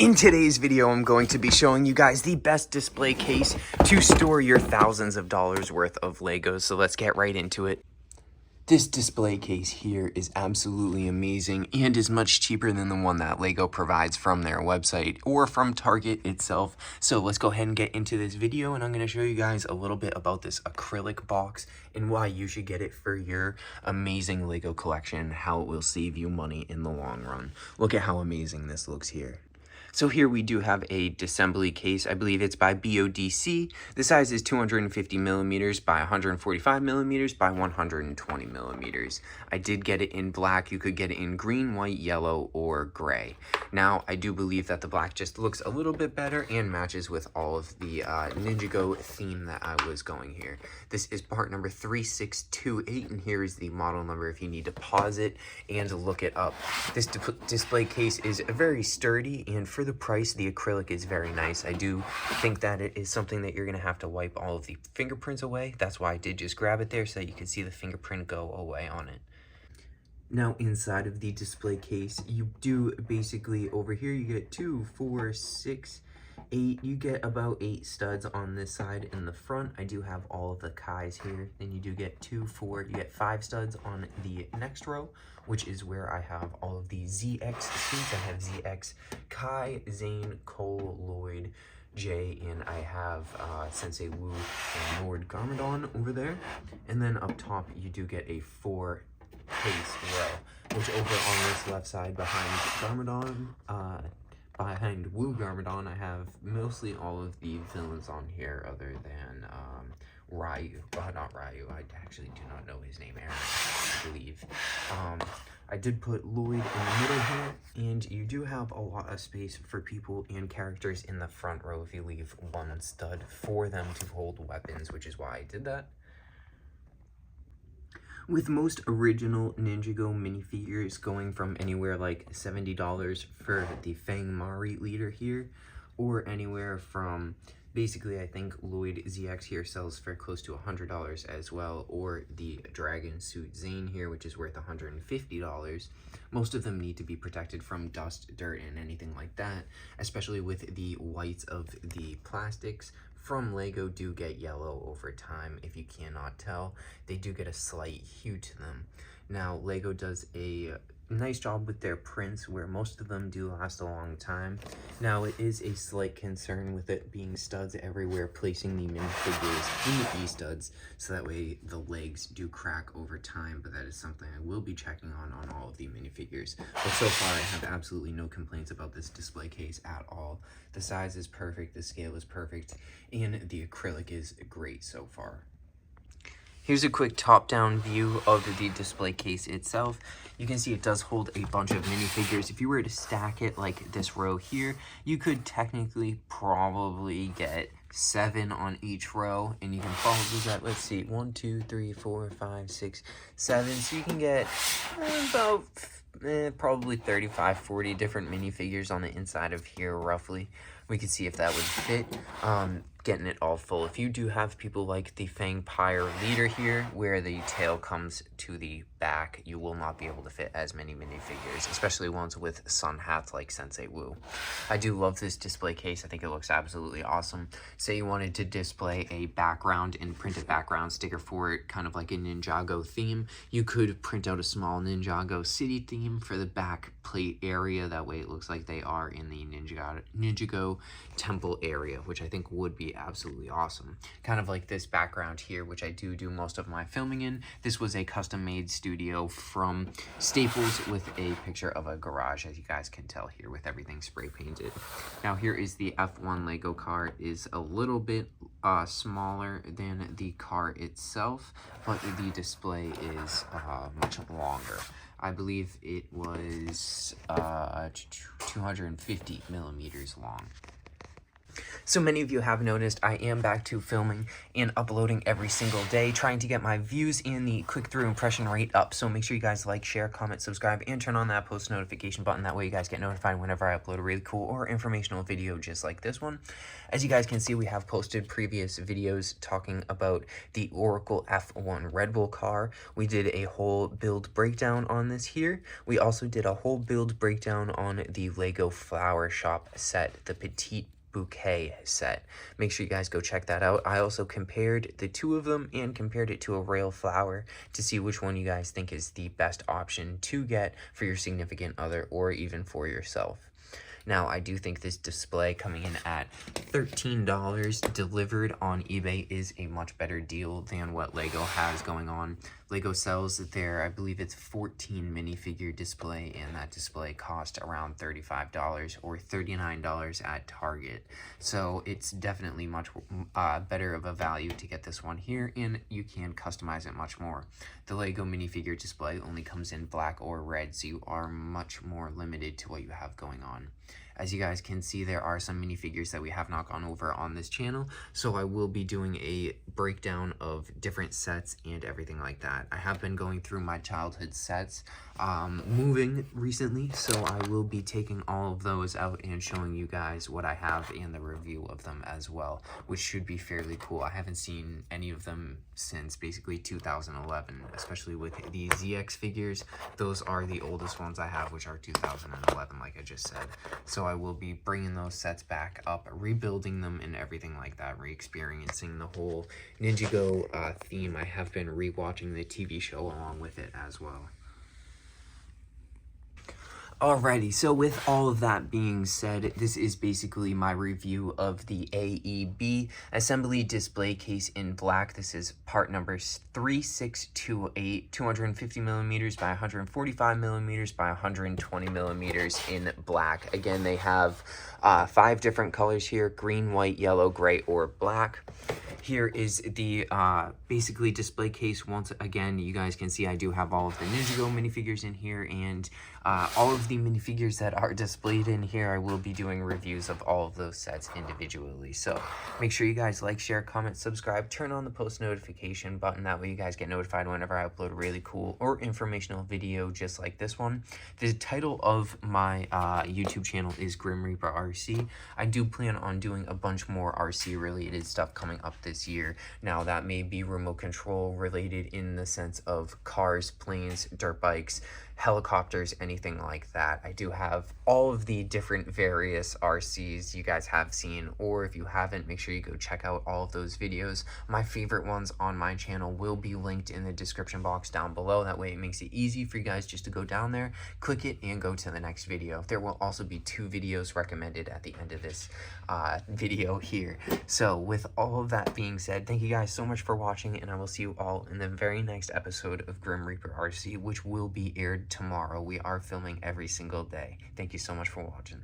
In today's video, I'm going to be showing you guys the best display case to store your thousands of dollars worth of Legos, so let's get right into it. This display case here is absolutely amazing and is much cheaper than the one that Lego provides from their website or from Target itself. So let's go ahead and get into this video, and I'm going to show you guys a little bit about this acrylic box and why you should get it for your amazing Lego collection, how it will save you money in the long run. Look at how amazing this looks here. So here we do have a disassembly case. I believe it's by BODC. The size is 250 millimeters by 145 millimeters by 120 millimeters. I did get it in black. You could get it in green, white, yellow, or gray. Now, I do believe that the black just looks a little bit better and matches with all of the Ninjago theme that I was going here. This is part number 3628, and here is the model number if you need to pause it and look it up. This display case is very sturdy, and for the price, the acrylic is very nice. I do think that it is something that you're going to have to wipe all of the fingerprints away. That's why I did just grab it there so that you can see the fingerprint go away on it. Now, inside of the display case, you do basically, over here, you get 2, 4, 6, 8. You get about 8 studs on this side in the front. I do have all of the Kais here. Then you do get 2, 4, you get 5 studs on the next row, which is where I have all of the ZX suits. I have ZX Kai, Zane, Cole, Lloyd, Jay, and I have Sensei Wu and Lord Garmadon over there. And then up top, you do get a 4 case row, which over on this left side behind Garmadon, behind Wu Garmadon, I have mostly all of the villains on here other than Ryu. Not Ryu, I actually do not know his name, Aaron, I believe. I did put Lloyd in the middle here, and you do have a lot of space for people and characters in the front row if you leave one stud for them to hold weapons, which is why I did that. With most original Ninjago minifigures going from anywhere like $70 for the Fang Mari leader here, or anywhere from, basically I think Lloyd ZX here sells for close to $100 as well, or the Dragon Suit Zane here, which is worth $150. Most of them need to be protected from dust, dirt, and anything like that, especially with the whites of the plastics from Lego do get yellow over time. If you cannot tell, they do get a slight hue to them. Now, Lego does a nice job with their prints where most of them do last a long time. Now, it is a slight concern with it being studs everywhere, placing the minifigures in the E-studs, so that way the legs do crack over time, but that is something I will be checking on all of the minifigures. But so far, I have absolutely no complaints about this display case at all. The size is perfect, the scale is perfect, and the acrylic is great so far. Here's a quick top-down view of the display case itself. You can see it does hold a bunch of minifigures. If you were to stack it like this row here, you could technically probably get 7 on each row, and you can probably get, let's see, 1, 2, 3, 4, 5, 6, 7. So you can get about probably 35, 40 different minifigures on the inside of here, roughly. We could see if that would fit. Getting it all full. If you do have people like the Fang Pyre leader here, where the tail comes to the back, you will not be able to fit as many minifigures, especially ones with sun hats like Sensei Wu. I do love this display case. I think it looks absolutely awesome. Say you wanted to display a background and print a background sticker for it, kind of like a Ninjago theme. You could print out a small Ninjago city theme for the back plate area. That way it looks like they are in the Ninjago temple area, which I think would be absolutely awesome. Kind of like this background here, which I do most of my filming in. This was a custom-made studio from Staples with a picture of a garage, as you guys can tell here, with everything spray painted. Now here is the F1 Lego car. It is a little bit smaller than the car itself, but the display is much longer. I believe it was 250 millimeters long. So many of you have noticed I am back to filming and uploading every single day, trying to get my views and the click-through impression rate up. So make sure you guys like, share, comment, subscribe, and turn on that post notification button. That way you guys get notified whenever I upload a really cool or informational video just like this one. As you guys can see, we have posted previous videos talking about the Oracle F1 Red Bull car. We did a whole build breakdown on this here. We also did a whole build breakdown on the Lego Flower Shop set, the Petite Bouquet set. Make sure you guys go check that out. I also compared the two of them and compared it to a rail flower to see which one you guys think is the best option to get for your significant other or even for yourself. Now, I do think this display coming in at $13 delivered on eBay is a much better deal than what Lego has going on. Lego sells their, I believe it's 14 minifigure display, and that display cost around $35 or $39 at Target. So it's definitely much better of a value to get this one here, and you can customize it much more. The Lego minifigure display only comes in black or red, so you are much more limited to what you have going on. As you guys can see, there are some minifigures that we have not gone over on this channel, so I will be doing a breakdown of different sets and everything like that. I have been going through my childhood sets, moving recently, so I will be taking all of those out and showing you guys what I have and the review of them as well, which should be fairly cool. I haven't seen any of them since basically 2011, especially with the ZX figures. Those are the oldest ones I have, which are 2011, like I just said. So I will be bringing those sets back up, rebuilding them and everything like that, re-experiencing the whole Ninjago theme. I have been re-watching the TV show along with it as well. Alrighty, so with all of that being said, this is basically my review of the AEB Assembly Display Case in black. This is part number 3628, 250 millimeters by 145 millimeters by 120 millimeters in black. Again, they have 5 different colors here: green, white, yellow, gray, or black. Here is the basically display case. Once again, you guys can see I do have all of the Ninjago minifigures in here, and all of the minifigures that are displayed in here, I will be doing reviews of all of those sets individually. So make sure you guys like, share, comment, subscribe, turn on the post notification button. That way you guys get notified whenever I upload a really cool or informational video just like this one. The title of my YouTube channel is Grim Reaper RC. I do plan on doing a bunch more RC related stuff coming up this year. Now that may be remote control related in the sense of cars, planes, dirt bikes, helicopters, anything like that. I do have all of the different various RCs you guys have seen, or if you haven't, make sure you go check out all of those videos. My favorite ones on my channel will be linked in the description box down below. That way it makes it easy for you guys just to go down there, click it, and go to the next video. There will also be 2 videos recommended at the end of this video here. So with all of that being said, thank you guys so much for watching, and I will see you all in the very next episode of Grim Reaper RC, which will be aired tomorrow. We are filming every single day. Thank you so much for watching.